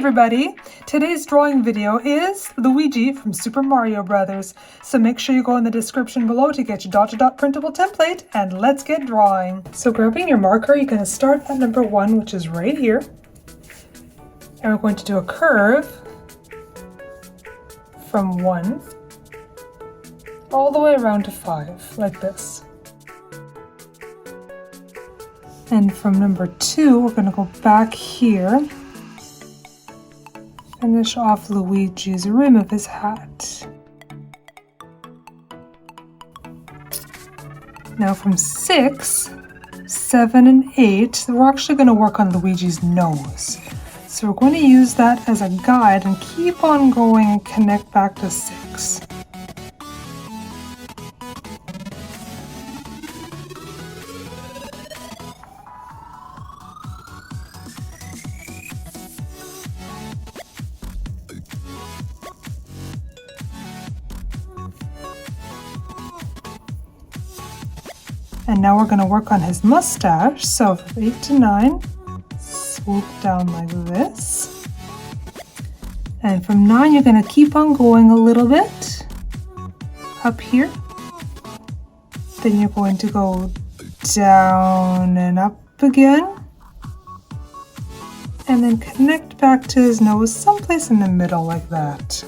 everybody! Today's drawing video is Luigi from Super Mario Brothers. So make sure you go in the description below to get your dot-to-dot printable template, and let's get drawing. So grabbing your marker, you're going to start at number 1, which is right here. And we're going to do a curve from 1 all the way around to 5, like this. And from number 2, we're going to go back here. Finish off Luigi's rim of his hat. Now from 6, 7, and 8, we're actually going to work on Luigi's nose. So we're going to use that as a guide and keep on going and connect back to 6. And now we're going to work on his mustache. So from 8 to 9, swoop down like this. And from 9, you're going to keep on going a little bit up here. Then you're going to go down and up again. And then connect back to his nose someplace in the middle like that.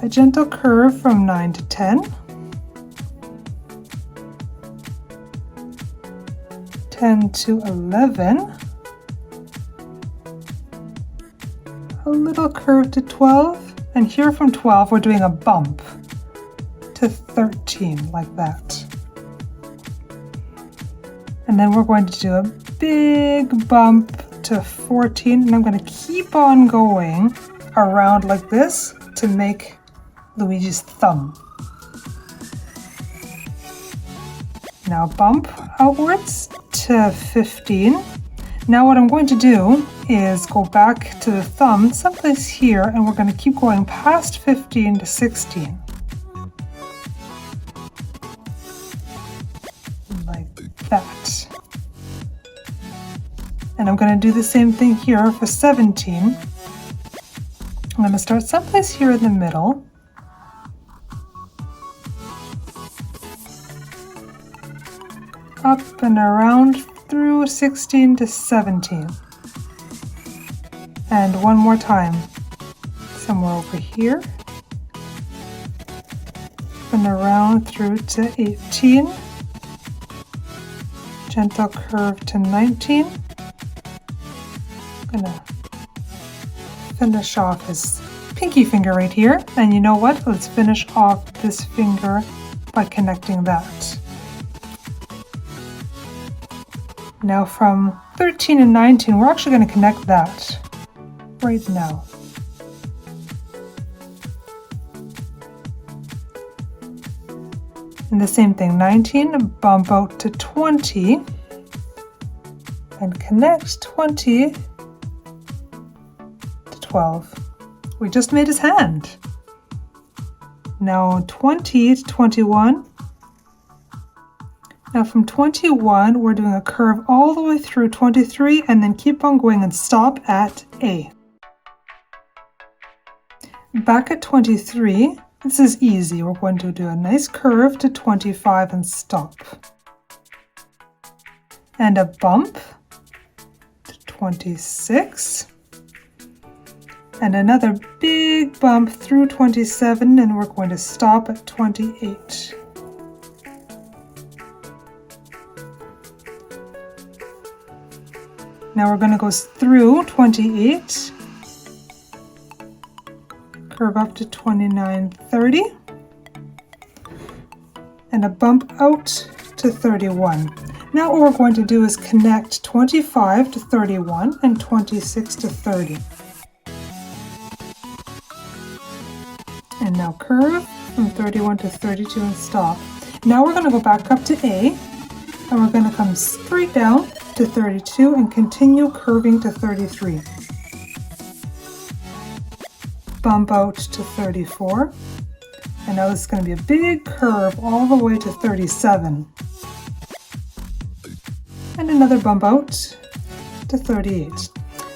A gentle curve from 9 to 10. 10 to 11, a little curve to 12, and here from 12 we're doing a bump to 13 like that. And then we're going to do a big bump to 14, and I'm going to keep on going around like this to make Luigi's thumb. Now bump outwards to 15. Now what I'm going to do is go back to the thumb someplace here, and we're going to keep going past 15 to 16. Like that. And I'm going to do the same thing here for 17. I'm going to start someplace here in the middle. Up and around through 16 to 17. And one more time, somewhere over here. And around through to 18. Gentle curve to 19. I'm gonna finish off his pinky finger right here. And you know what? Let's finish off this finger by connecting that. Now from 13 and 19, we're actually going to connect that right now. And the same thing, 19, bump out to 20, and connect 20 to 12. We just made his hand. Now 20 to 21. Now from 21, we're doing a curve all the way through 23 and then keep on going and stop at A. Back at 23, this is easy. We're going to do a nice curve to 25 and stop. And a bump to 26. And another big bump through 27, and we're going to stop at 28. Now we're going to go through 28, curve up to 29, 30, and a bump out to 31. Now what we're going to do is connect 25 to 31 and 26 to 30. And now curve from 31 to 32 and stop. Now we're going to go back up to A, and we're going to come straight down to 32 and continue curving to 33. Bump out to 34. And now this is going to be a big curve all the way to 37. And another bump out to 38.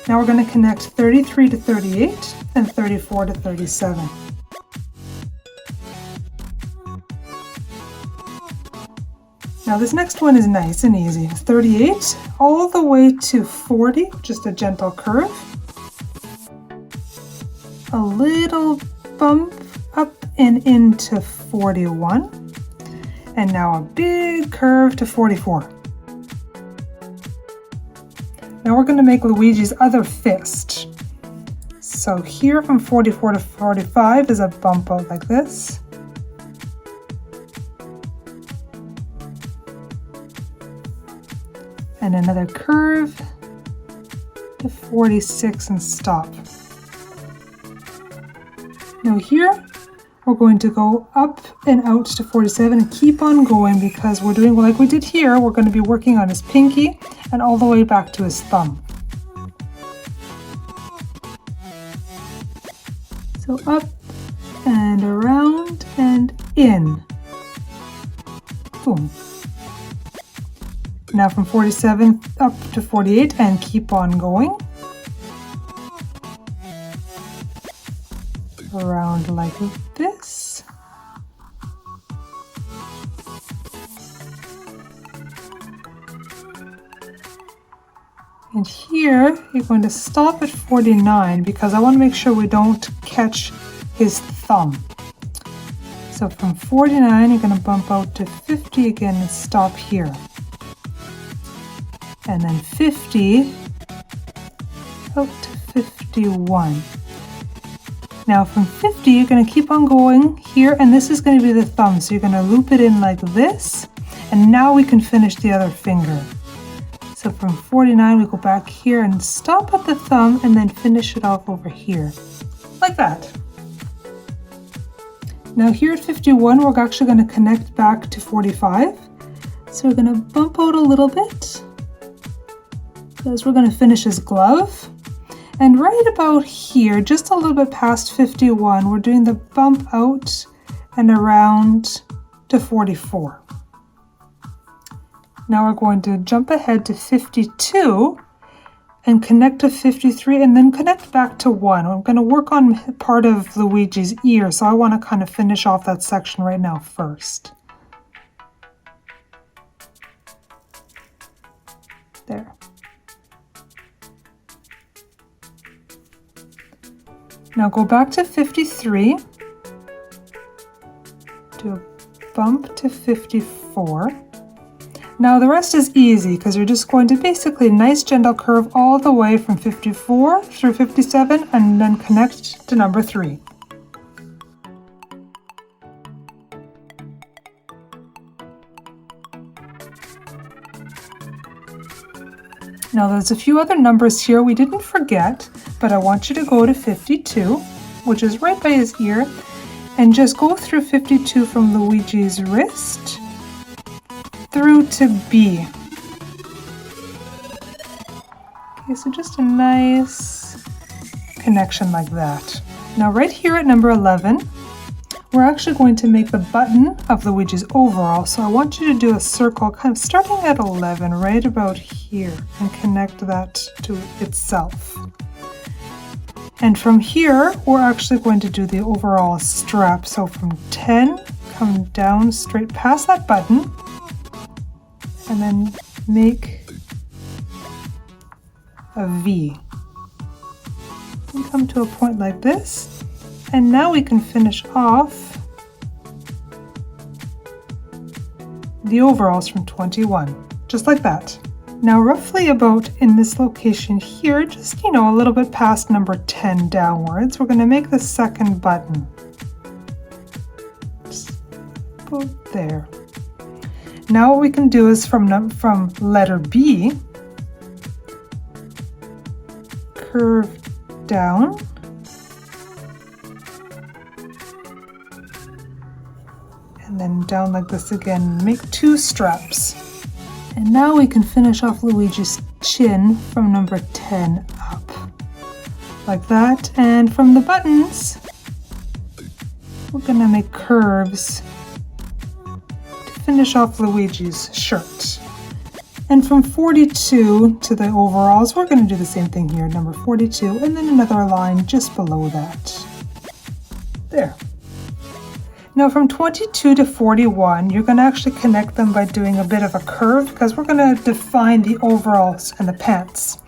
Now we're going to connect 33 to 38 and 34 to 37. Now this next one is nice and easy. 38 all the way to 40, just a gentle curve. A little bump up and into 41. And now a big curve to 44. Now we're going to make Luigi's other fist. So here from 44 to 45 is a bump out like this. And another curve to 46 and stop. Now here we're going to go up and out to 47 and keep on going because we're doing like we did here. We're going to be working on his pinky and all the way back to his thumb. So up and around and in. Boom. Now from 47 up to 48 and keep on going. Around like this. And here you're going to stop at 49 because I want to make sure we don't catch his thumb. So from 49 you're going to bump out to 50 again and stop here. And then 50 out to 51. Now from 50 you're going to keep on going here, and this is going to be the thumb, so you're going to loop it in like this, and now we can finish the other finger. So from 49 we go back here and stop at the thumb and then finish it off over here like that. Now here at 51 we're actually going to connect back to 45, so we're going to bump out a little bit because we're going to finish his glove. And right about here, just a little bit past 51, we're doing the bump out and around to 44. Now we're going to jump ahead to 52 and connect to 53 and then connect back to 1. I'm going to work on part of Luigi's ear, so I want to kind of finish off that section right now first. There. Now go back to 53, do a bump to 54. Now the rest is easy because you're just going to basically nice gentle curve all the way from 54 through 57 and then connect to number 3. Now there's a few other numbers here we didn't forget, but I want you to go to 52, which is right by his ear, and just go through 52 from Luigi's wrist through to B. Okay, so just a nice connection like that. Now right here at number 11, we're actually going to make the button of Luigi's overall, so I want you to do a circle kind of starting at 11 right about here and connect that to itself. And from here we're actually going to do the overall strap, so from 10 come down straight past that button and then make a V and come to a point like this. And now we can finish off the overalls from 21, just like that. Now roughly about in this location here, just a little bit past number 10 downwards, we're going to make the second button. Just about there. Now what we can do is from letter B, curve down, and then down like this again, make 2 straps. And now we can finish off Luigi's chin from number 10 up, like that. And from the buttons, we're gonna make curves to finish off Luigi's shirt. And from 42 to the overalls, we're going to do the same thing here, number 42, and then another line just below that. There. Now from 22 to 41, you're going to actually connect them by doing a bit of a curve because we're going to define the overalls and the pants.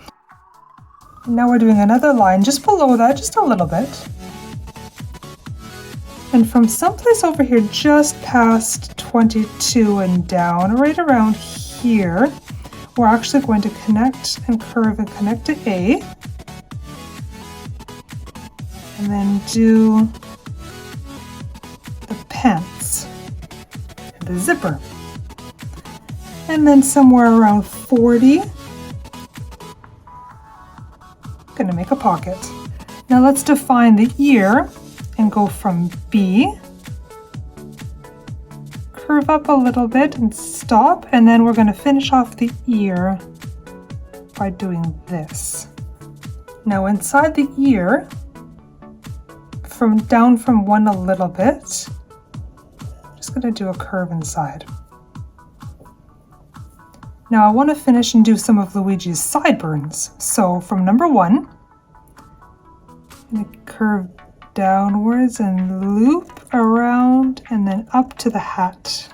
And now we're doing another line just below that, just a little bit. And from someplace over here, just past 22 and down, right around here, we're actually going to connect and curve and connect to A. And then do the pants and the zipper. And then somewhere around 40, gonna make a pocket. Now let's define the ear and go from B, curve up a little bit and stop, and then we're gonna finish off the ear by doing this. Now inside the ear, down from one a little bit, just gonna do a curve inside. Now I want to finish and do some of Luigi's sideburns. So from number 1, I'm going to curve downwards and loop around and then up to the hat.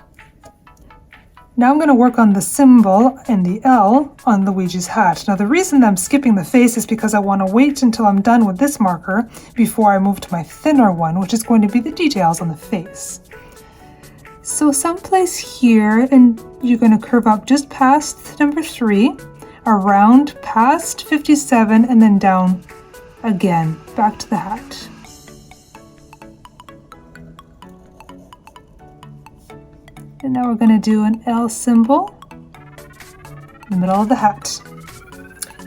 Now I'm going to work on the symbol and the L on Luigi's hat. Now the reason that I'm skipping the face is because I want to wait until I'm done with this marker before I move to my thinner one, which is going to be the details on the face. So someplace here, and you're going to curve up just past number 3, around past 57, and then down again, back to the hat. And now we're going to do an L symbol in the middle of the hat.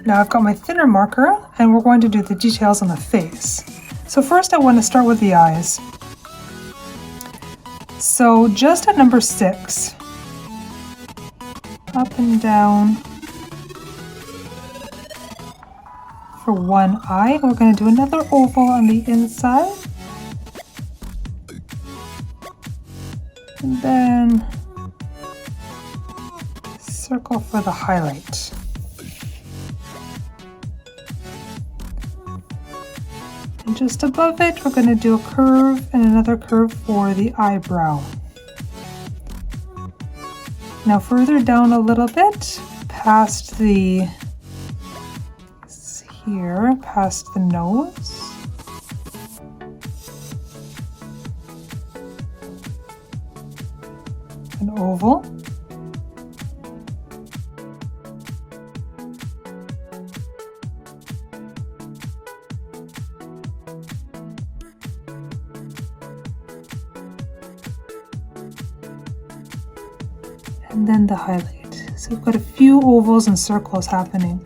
Now I've got my thinner marker, and we're going to do the details on the face. So first I want to start with the eyes. So just at number 6, up and down for one eye. We're going to do another oval on the inside. And then circle for the highlight. And just above it, we're going to do a curve and another curve for the eyebrow. Now further down a little bit, past the, here, past the nose. An oval. And then the highlight. So we've got a few ovals and circles happening.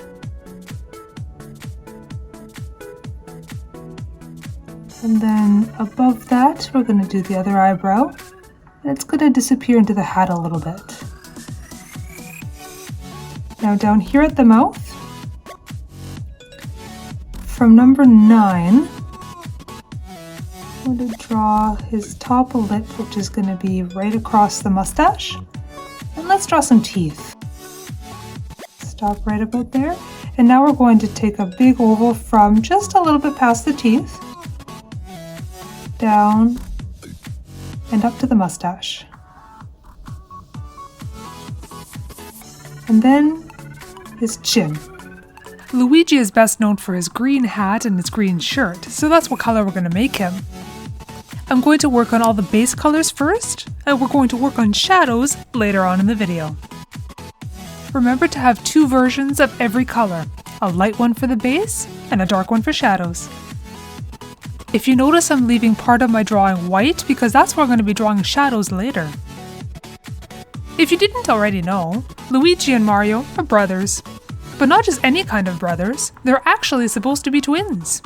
And then above that, we're going to do the other eyebrow. And it's going to disappear into the hat a little bit. Now down here at the mouth, from number 9, I'm going to draw his top lip, which is going to be right across the mustache. And let's draw some teeth. Stop right about there. And now we're going to take a big oval from just a little bit past the teeth, down, and up to the mustache. And then his chin. Luigi is best known for his green hat and his green shirt, so that's what color we're going to make him. I'm going to work on all the base colors first, and we're going to work on shadows later on in the video. Remember to have 2 versions of every color, a light one for the base and a dark one for shadows. If you notice, I'm leaving part of my drawing white because that's where I'm going to be drawing shadows later. If you didn't already know, Luigi and Mario are brothers. But not just any kind of brothers, they're actually supposed to be twins.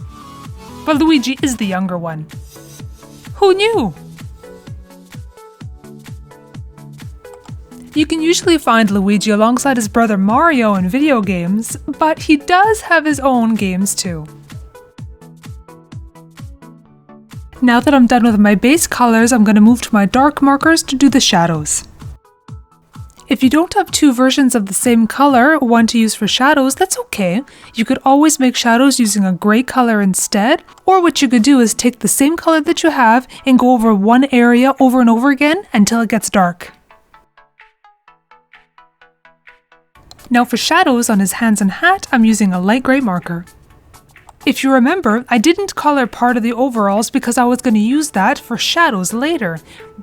But Luigi is the younger one. Who knew? You can usually find Luigi alongside his brother Mario in video games, but he does have his own games too. Now that I'm done with my base colors, I'm going to move to my dark markers to do the shadows. If you don't have two versions of the same color, one to use for shadows, that's okay. You could always make shadows using a gray color instead, or what you could do is take the same color that you have and go over one area over and over again until it gets dark. Now for shadows on his hands and hat, I'm using a light gray marker. If you remember, I didn't color part of the overalls because I was going to use that for shadows later.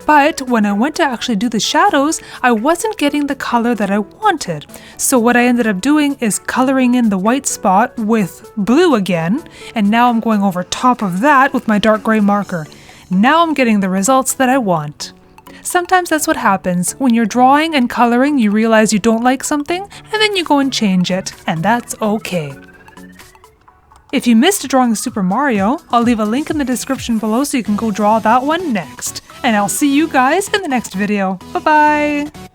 But when I went to actually do the shadows, I wasn't getting the color that I wanted. So what I ended up doing is coloring in the white spot with blue again, and now I'm going over top of that with my dark gray marker. Now I'm getting the results that I want. Sometimes that's what happens. When you're drawing and coloring, you realize you don't like something, and then you go and change it, and that's okay. If you missed drawing Super Mario, I'll leave a link in the description below so you can go draw that one next. And I'll see you guys in the next video. Bye-bye!